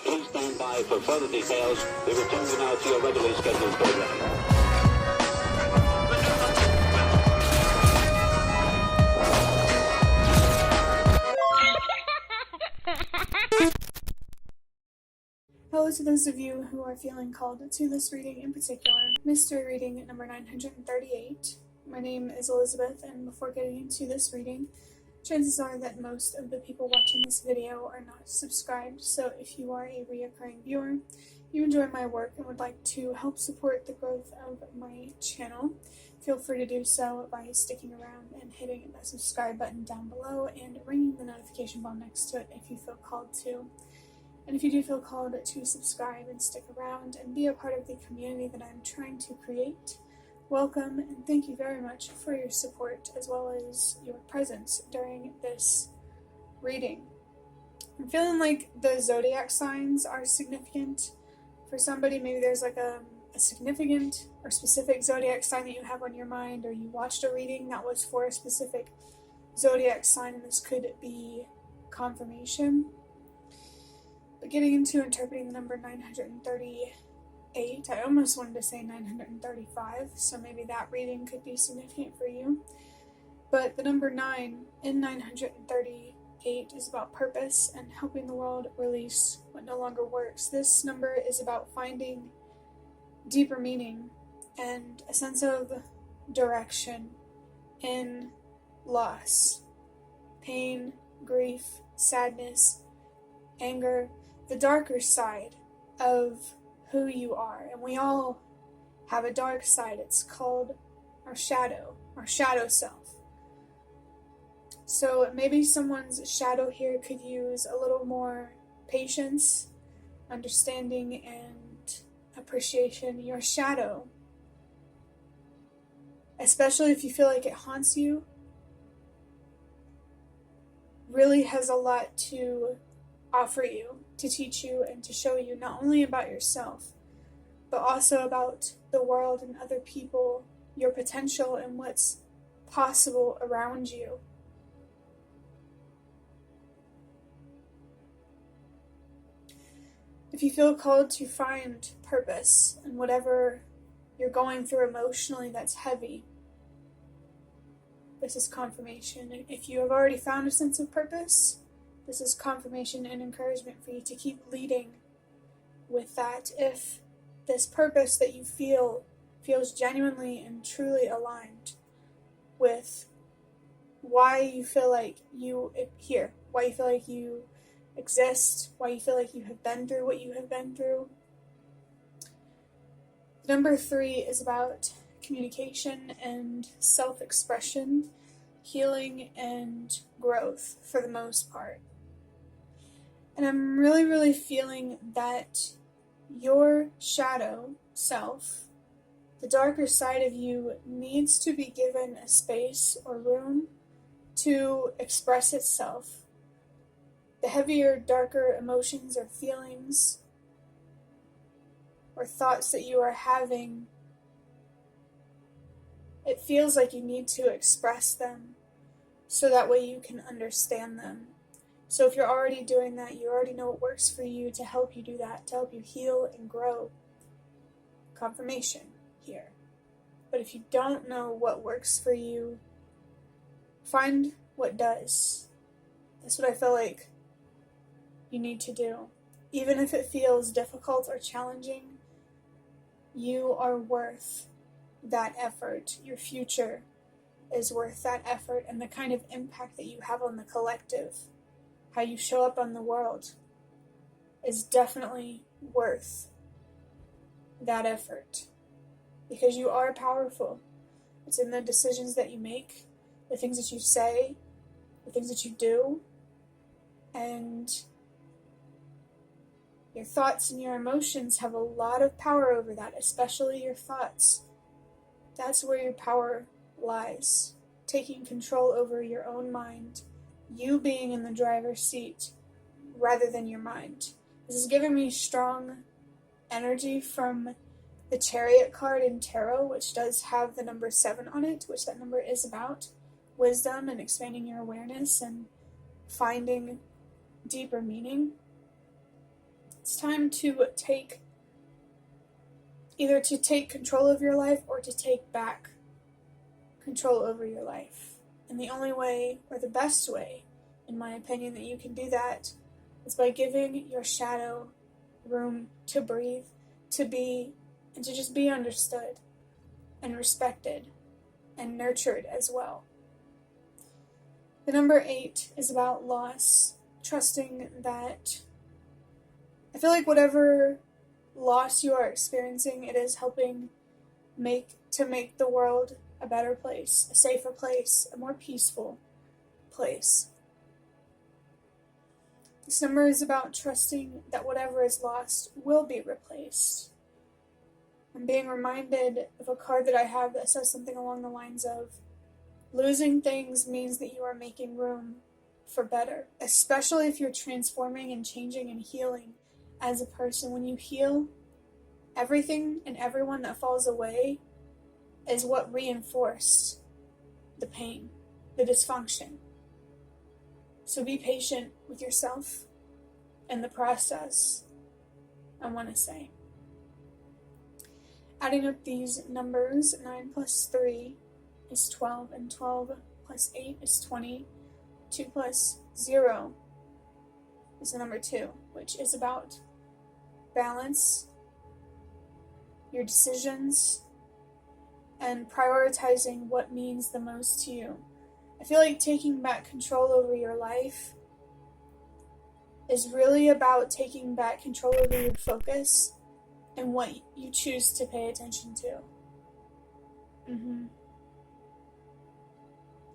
Please stand by for further details. We return you now to your regularly scheduled program. Hello to those of you who are feeling called to this reading in particular, mystery reading number 938. My name is Elizabeth, and before getting into this reading, chances are that most of the people watching this video are not subscribed, so if you are a reoccurring viewer, you enjoy my work and would like to help support the growth of my channel, feel free to do so by sticking around and hitting that subscribe button down below and ringing the notification bell next to it if you feel called to. And if you do feel called to subscribe and stick around and be a part of the community that I'm trying to create, welcome and thank you very much for your support as well as your presence during this reading. I'm feeling like the zodiac signs are significant for somebody. Maybe there's like a significant or specific zodiac sign that you have on your mind, or you watched a reading that was for a specific zodiac sign, and this could be confirmation. But getting into interpreting the number 938, I almost wanted to say 935, so maybe that reading could be significant for you. But the number 9 in 938 is about purpose and helping the world release what no longer works. This number is about finding deeper meaning and a sense of direction in loss, pain, grief, sadness, anger, the darker side of who you are. And we all have a dark side. It's called our shadow self. So maybe someone's shadow here could use a little more patience, understanding, and appreciation. Your shadow, especially if you feel like it haunts you, really has a lot to offer you, to teach you, and to show you not only about yourself, but also about the world and other people, your potential and what's possible around you. If you feel called to find purpose in whatever you're going through emotionally that's heavy, this is confirmation. If you have already found a sense of purpose, this is confirmation and encouragement for you to keep leading with that. If this purpose that you feel feels genuinely and truly aligned with why you feel like you here, why you feel like you exist, why you feel like you have been through what you have been through. Number 3 is about communication and self-expression, healing and growth for the most part. And I'm really, really feeling that your shadow self, the darker side of you, needs to be given a space or room to express itself. The heavier, darker emotions or feelings or thoughts that you are having, it feels like you need to express them so that way you can understand them. So if you're already doing that, you already know what works for you to help you do that, to help you heal and grow. Confirmation here. But if you don't know what works for you, find what does. That's what I feel like you need to do. Even if it feels difficult or challenging, you are worth that effort. Your future is worth that effort, and the kind of impact that you have on the collective, how you show up on the world, is definitely worth that effort. Because you are powerful. It's in the decisions that you make, the things that you say, the things that you do, and your thoughts and your emotions have a lot of power over that, especially your thoughts. That's where your power lies. Taking control over your own mind, you being in the driver's seat rather than your mind. This is giving me strong energy from the Chariot card in Tarot, which does have the number 7 on it, which that number is about wisdom and expanding your awareness and finding deeper meaning. It's time to either take control of your life or to take back control over your life. And the only way, or the best way, in my opinion, that you can do that is by giving your shadow room to breathe, to be, and to just be understood and respected and nurtured as well. The number 8 is about loss, trusting that I feel like whatever loss you are experiencing, it is helping make the world a better place, a safer place, a more peaceful place. This number is about trusting that whatever is lost will be replaced. I'm being reminded of a card that I have that says something along the lines of, losing things means that you are making room for better, especially if you're transforming and changing and healing as a person. When you heal, everything and everyone that falls away is what reinforced the pain, the dysfunction. So be patient with yourself and the process, I want to say. Adding up these numbers, 9 plus 3 is 12, and 12 plus 8 is 20. 2 plus 0 is the number 2, which is about balance, your decisions, and prioritizing what means the most to you. I feel like taking back control over your life is really about taking back control over your focus and what you choose to pay attention to.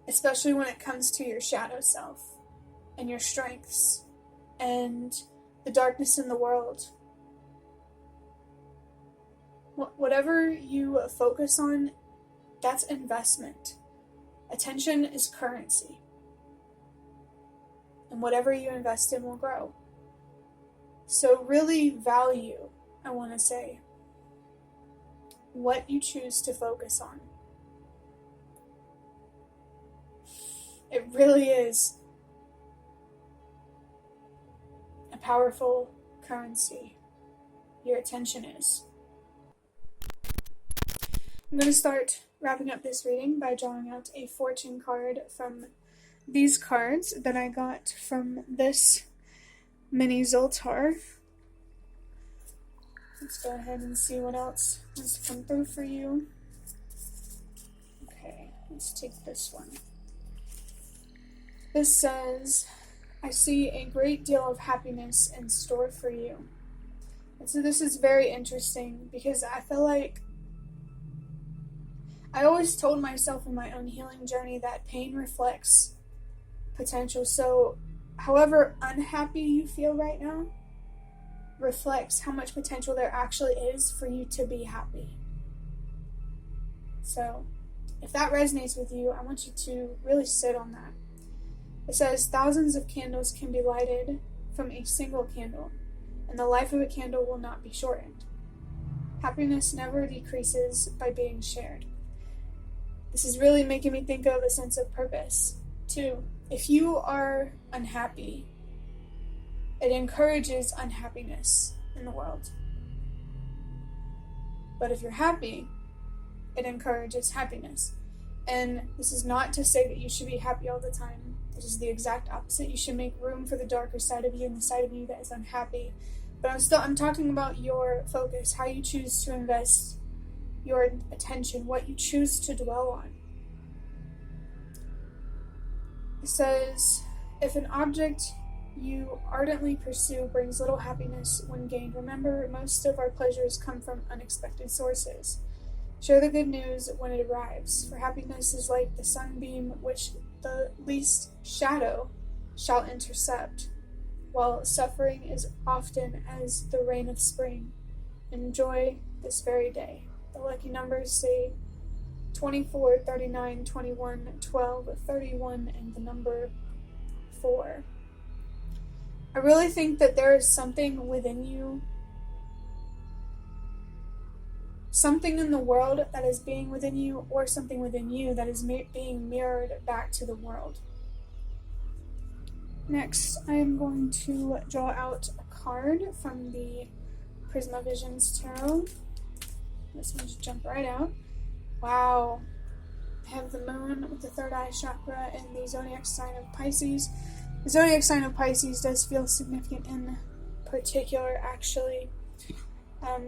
Especially when it comes to your shadow self and your strengths and the darkness in the world. Whatever you focus on, that's investment. Attention is currency. And whatever you invest in will grow. So really value, I want to say, what you choose to focus on. It really is a powerful currency. Your attention is. I'm going to start wrapping up this reading by drawing out a fortune card from these cards that I got from this mini Zoltar. Let's go ahead and see what else wants to come through for you. Okay, let's take this one. This says, I see a great deal of happiness in store for you. And so this is very interesting because I feel like I always told myself in my own healing journey that pain reflects potential. So however unhappy you feel right now reflects how much potential there actually is for you to be happy. So if that resonates with you, I want you to really sit on that. It says, thousands of candles can be lighted from a single candle, and the life of a candle will not be shortened. Happiness never decreases by being shared. This is really making me think of a sense of purpose, too. If you are unhappy, it encourages unhappiness in the world. But if you're happy, it encourages happiness. And this is not to say that you should be happy all the time. It is the exact opposite. You should make room for the darker side of you and the side of you that is unhappy. But I'm talking about your focus, how you choose to invest your attention, what you choose to dwell on. It says, if an object you ardently pursue brings little happiness when gained, remember most of our pleasures come from unexpected sources. Share the good news when it arrives, for happiness is like the sunbeam which the least shadow shall intercept, while suffering is often as the rain of spring. Enjoy this very day. The lucky numbers say 24, 39, 21, 12, 31, and the number 4. I really think that there is something within you something in the world that is being within you, or something within you that is being mirrored back to the world. Next, I am going to draw out a card from the Prisma Visions Tarot. This one just jump right out. Wow. I have the moon with the third eye chakra and the zodiac sign of Pisces. The zodiac sign of Pisces does feel significant in particular, actually,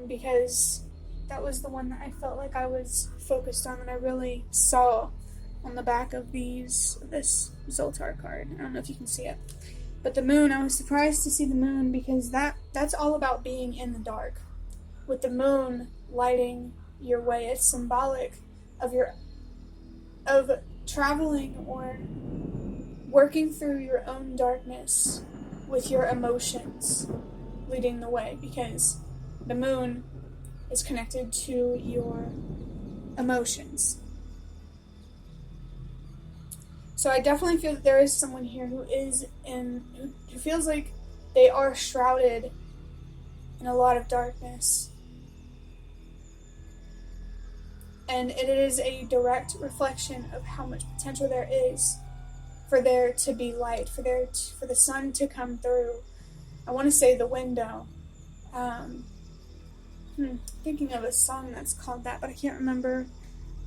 because that was the one that I felt like I was focused on, and I really saw on the back of this Zoltar card. I don't know if you can see it. But the moon, I was surprised to see the moon, because that's all about being in the dark. With the moon lighting your way, it's symbolic of traveling or working through your own darkness with your emotions leading the way, because the moon is connected to your emotions. So I definitely feel that there is someone here who feels like they are shrouded in a lot of darkness. And it is a direct reflection of how much potential there is for there to be light, for the sun to come through. I want to say the window. Thinking of a song that's called that, but I can't remember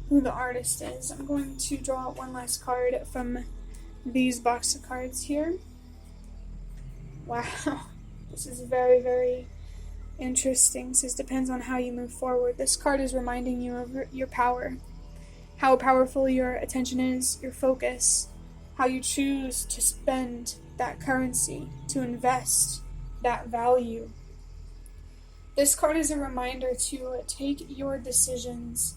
who the artist is. I'm going to draw one last card from these box of cards here. Wow, this is very, very interesting. It says depends on how you move forward. This card is reminding you of your power, how powerful your attention is, your focus, how you choose to spend that currency, to invest that value. This card is a reminder to take your decisions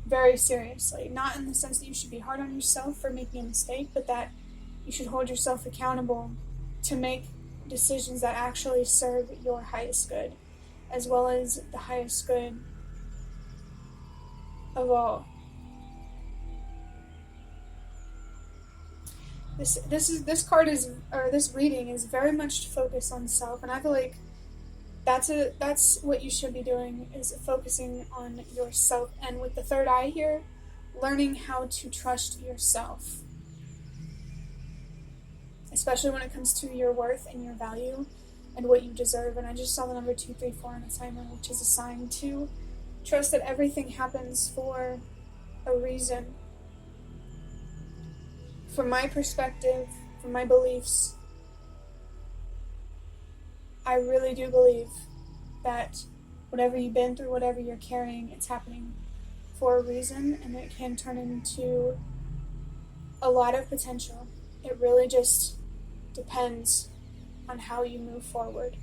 very seriously, not in the sense that you should be hard on yourself for making a mistake, but that you should hold yourself accountable to make decisions that actually serve your highest good, as well as the highest good of all. This reading is very much focused on self, and I feel like that's what you should be doing, is focusing on yourself. And with the third eye here, learning how to trust yourself, especially when it comes to your worth and your value and what you deserve. And I just saw the number 234 on the timer, which is a sign to trust that everything happens for a reason. From my perspective, from my beliefs, I really do believe that whatever you've been through, whatever you're carrying, it's happening for a reason, and it can turn into a lot of potential. It really just depends on how you move forward.